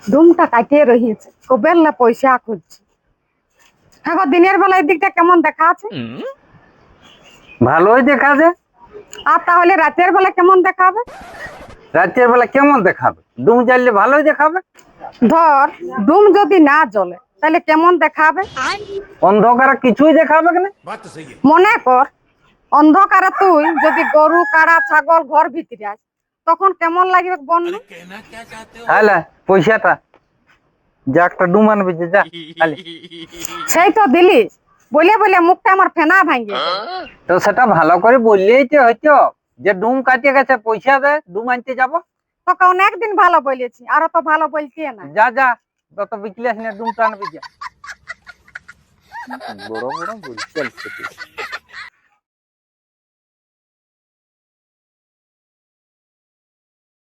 ডুমটা কাটিয়ে রয়েছে, কবেল না পয়সা খুঁজছে। হ্যাঁ গো, দিনের বেলা এই দিকটা কেমন দেখা আছে? ভালোই দেখা যায়। আর তাহলে রাতের বেলা কেমন দেখাবে? রাতের বেলা কেমন দেখাবে? ডুম জ্বাললে ভালোই দেখাবে। ধর, ডুম যদি না জ্বলে তাহলে কেমন দেখাবে? অন্ধকারে কিছুই দেখাবে না। মনে কর, অন্ধকারে তুই যদি গরু, কাড়া, ছাগল ঘর ভিতরে আস, তখন কেমন লাগবে বন্ধু? হ্যাঁ, পয়সাটা যা একটা ডুম আনবি যে, যা খালি। সেই তো দিলি, বলে বলে মুখটা আমার ফেনা ভাঙিয়ে গেল। তো সেটা ভালো করে বললেই তো হইতো যে ডুম কাটিয়ে গেছে, পয়সা দে, ডুম আনতে যাবো। তোকে অনেকদিন ভালো বলেছি, আরো তো ভালো বলছি না। যা যা, তত বিকলে আসলে ডুমটা আনবি যা। বড় বড় বলছে।